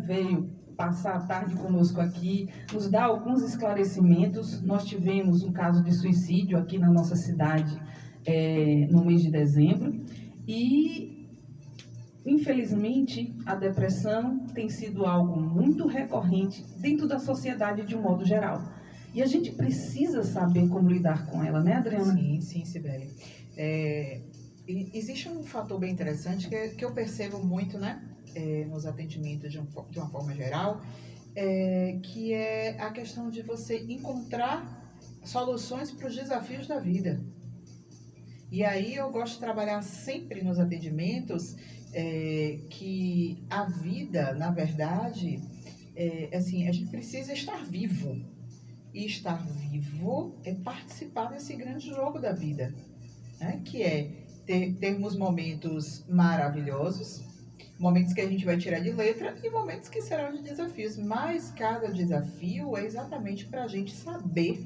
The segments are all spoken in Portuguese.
Veio passar a tarde conosco aqui, nos dar alguns esclarecimentos. Nós tivemos um caso de suicídio aqui na nossa cidade no mês de dezembro e, infelizmente, a depressão tem sido algo muito recorrente dentro da sociedade de um modo geral. E a gente precisa saber como lidar com ela, né, Adriana? Sim, Sibeli. Existe um fator bem interessante que eu percebo muito, né, nos atendimentos de uma forma geral, que é a questão de você encontrar soluções para os desafios da vida. E aí eu gosto de trabalhar sempre nos atendimentos que a vida, na verdade, assim, a gente precisa estar vivo. E estar vivo é participar desse grande jogo da vida, né? Que é termos momentos maravilhosos, momentos que a gente vai tirar de letra e momentos que serão de desafios. Mas cada desafio é exatamente para a gente saber,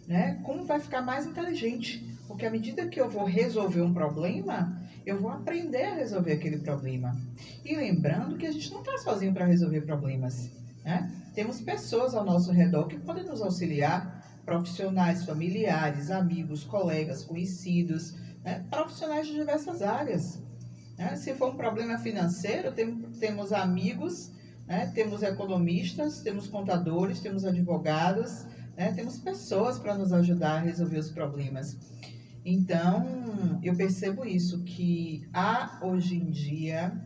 né, como vai ficar mais inteligente. Porque à medida que eu vou resolver um problema, eu vou aprender a resolver aquele problema. E lembrando que a gente não está sozinho para resolver problemas, né? Temos pessoas ao nosso redor que podem nos auxiliar, profissionais, familiares, amigos, colegas, conhecidos, né? Profissionais de diversas áreas. Né? Se for um problema financeiro, temos amigos, né? Temos economistas, temos contadores, temos advogados, né? Temos pessoas para nos ajudar a resolver os problemas. Então, eu percebo isso, que há hoje em dia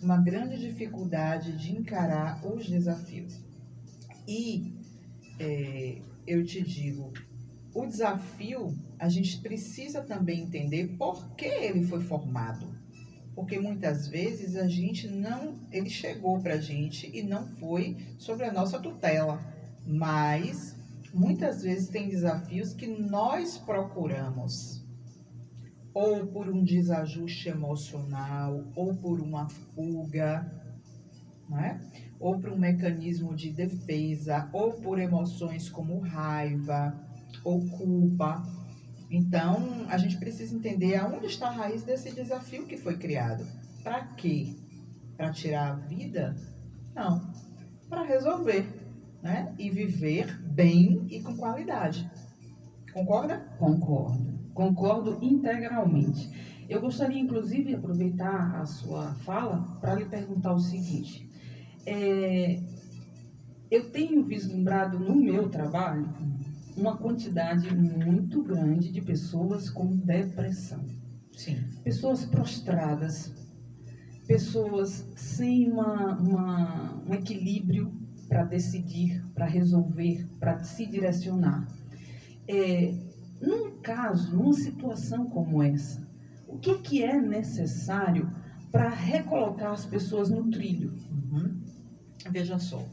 uma grande dificuldade de encarar os desafios. E eu te digo, o desafio, a gente precisa também entender por que ele foi formado. Porque muitas vezes ele chegou para a gente e não foi sobre a nossa tutela. Mas muitas vezes tem desafios que nós procuramos, ou por um desajuste emocional, ou por uma fuga, né? Ou por um mecanismo de defesa, ou por emoções como raiva ou culpa. Então, a gente precisa entender aonde está a raiz desse desafio que foi criado. Para quê? Para tirar a vida? Não, para resolver, né? E viver bem e com qualidade. Concorda? Concordo integralmente. Eu gostaria, inclusive, de aproveitar a sua fala para lhe perguntar o seguinte. Eu tenho vislumbrado no meu trabalho uma quantidade muito grande de pessoas com depressão. Sim. Pessoas prostradas, pessoas sem um equilíbrio para decidir, para resolver, para se direcionar. Num caso, numa situação como essa, o que é necessário para recolocar as pessoas no trilho? Veja só,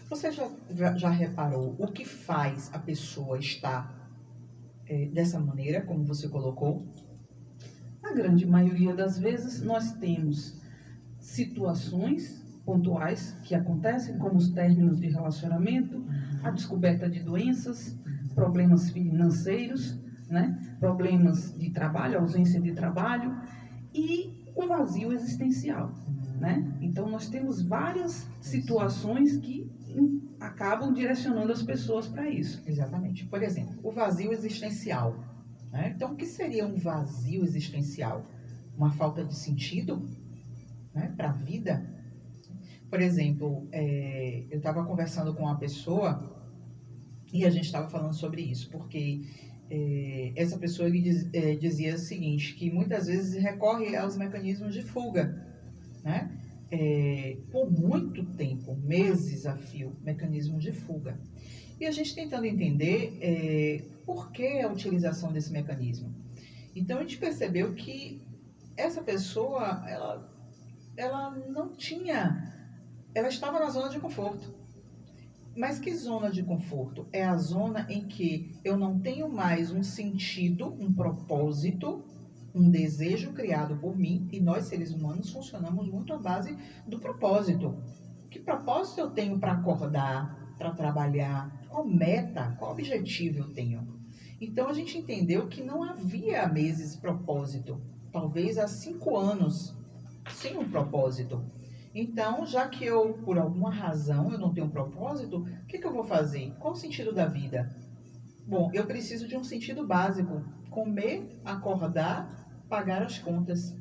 você já reparou o que faz a pessoa estar dessa maneira, como você colocou? Na grande maioria das vezes, nós temos situações pontuais que acontecem, como os términos de relacionamento, a descoberta de doenças, problemas financeiros, né? Problemas de trabalho, ausência de trabalho e o vazio existencial, né? Então, nós temos várias situações que acabam direcionando as pessoas para isso. Exatamente. Por exemplo, o vazio existencial, né? Então, o que seria um vazio existencial? Uma falta de sentido, né, para a vida? Por exemplo, eu estava conversando com uma pessoa e a gente estava falando sobre isso, porque essa pessoa dizia o seguinte, que muitas vezes recorre aos mecanismos de fuga, né? Por muito tempo, meses a fio, mecanismos de fuga. E a gente tentando entender por que a utilização desse mecanismo. Então a gente percebeu que essa pessoa, ela não tinha, ela estava na zona de conforto. Mas que zona de conforto? É a zona em que eu não tenho mais um sentido, um propósito, um desejo criado por mim, e nós seres humanos funcionamos muito à base do propósito. Que propósito eu tenho para acordar, para trabalhar? Qual meta, qual objetivo eu tenho? Então a gente entendeu que não havia há meses propósito, talvez há 5 anos, sem um propósito. Então, já que eu, por alguma razão, eu não tenho um propósito, o que eu vou fazer? Qual o sentido da vida? Bom, eu preciso de um sentido básico: comer, acordar, pagar as contas.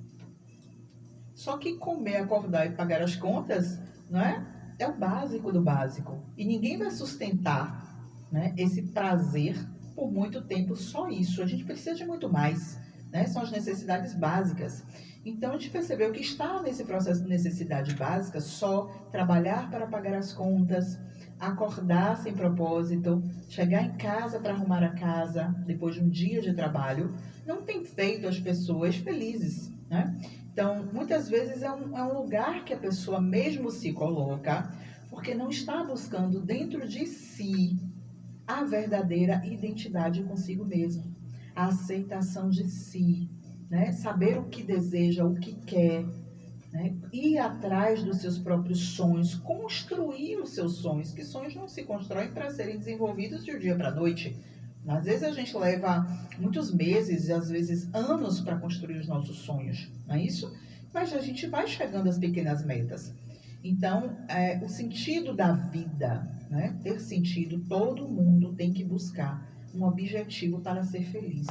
Só que comer, acordar e pagar as contas, não é? É o básico do básico. E ninguém vai sustentar, né, esse prazer por muito tempo só isso. A gente precisa de muito mais, né? São as necessidades básicas. Então a gente percebeu que está nesse processo de necessidade básica só trabalhar para pagar as contas, acordar sem propósito, chegar em casa para arrumar a casa depois de um dia de trabalho, não tem feito as pessoas felizes, né? Então, muitas vezes é um lugar que a pessoa mesmo se coloca, porque não está buscando dentro de si a verdadeira identidade consigo mesmo, a aceitação de si, né? Saber o que deseja, o que quer, né? Ir atrás dos seus próprios sonhos, construir os seus sonhos, que sonhos não se constroem para serem desenvolvidos de um dia para a noite. Às vezes a gente leva muitos meses, às vezes anos para construir os nossos sonhos, não é isso? Mas a gente vai chegando às pequenas metas. Então, o sentido da vida, né? Ter sentido, todo mundo tem que buscar um objetivo para ser feliz,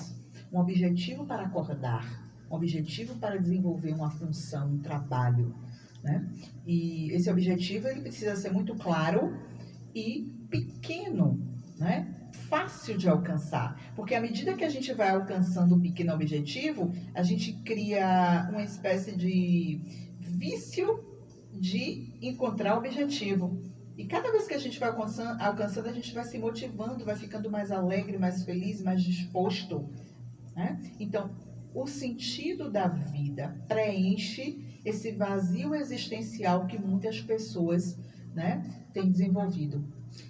um objetivo para acordar, um objetivo para desenvolver uma função, um trabalho, né? E esse objetivo ele precisa ser muito claro e pequeno, né? Fácil de alcançar, porque à medida que a gente vai alcançando um pequeno objetivo, a gente cria uma espécie de vício de encontrar o objetivo. E cada vez que a gente vai alcançando, a gente vai se motivando, vai ficando mais alegre, mais feliz, mais disposto, né? Então, o sentido da vida preenche esse vazio existencial que muitas pessoas, né, têm desenvolvido.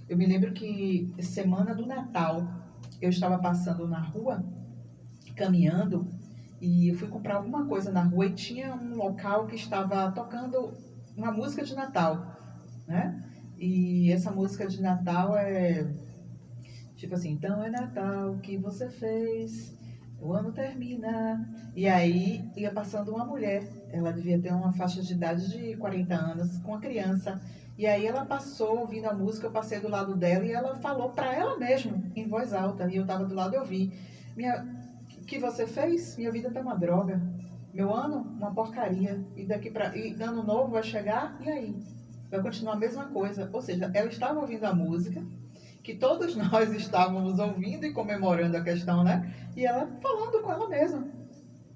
Eu me lembro que semana do Natal, eu estava passando na rua, caminhando, e fui comprar alguma coisa na rua e tinha um local que estava tocando uma música de Natal, né? E essa música de Natal é tipo assim, então é Natal, o que você fez? O ano termina. E aí ia passando uma mulher, ela devia ter uma faixa de idade de 40 anos, com a criança. E aí ela passou ouvindo a música, eu passei do lado dela e ela falou para ela mesma, em voz alta. E eu estava do lado e eu vi. O que você fez? Minha vida tá uma droga. Meu ano, uma porcaria. E daqui para ano novo vai chegar, e aí? Vai continuar a mesma coisa. Ou seja, ela estava ouvindo a música, que todos nós estávamos ouvindo e comemorando a questão, né? E ela falando com ela mesma,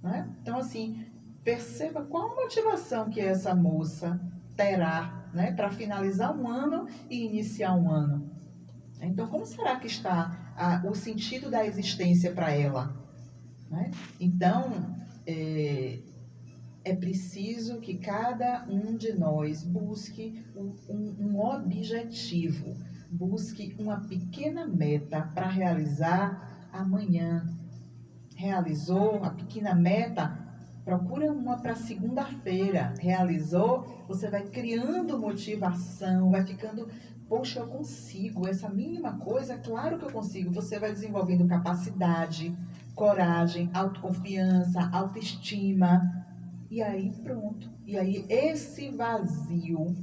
né? Então, assim, perceba qual a motivação que essa moça terá, né? Para finalizar um ano e iniciar um ano. Então, como será que está o sentido da existência para ela, né? Então, é preciso que cada um de nós busque um objetivo, busque uma pequena meta para realizar amanhã. Realizou a pequena meta? Procura uma para segunda-feira. Realizou? Você vai criando motivação, vai ficando, poxa, eu consigo, essa mínima coisa, claro que eu consigo. Você vai desenvolvendo capacidade, coragem, autoconfiança, autoestima. E aí pronto. E aí esse vazio,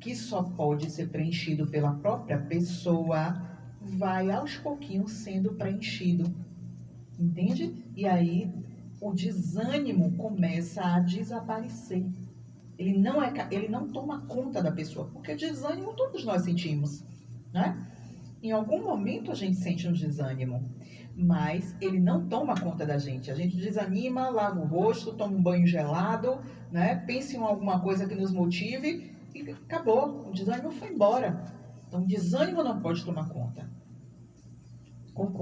que só pode ser preenchido pela própria pessoa, vai aos pouquinhos sendo preenchido. Entende? E aí o desânimo começa a desaparecer. Ele não toma conta da pessoa, porque desânimo todos nós sentimos, né? Em algum momento a gente sente um desânimo, mas ele não toma conta da gente. A gente desanima, lava o rosto, toma um banho gelado, né? Pensa em alguma coisa que nos motive e acabou. O desânimo foi embora. Então, o desânimo não pode tomar conta. Concordo.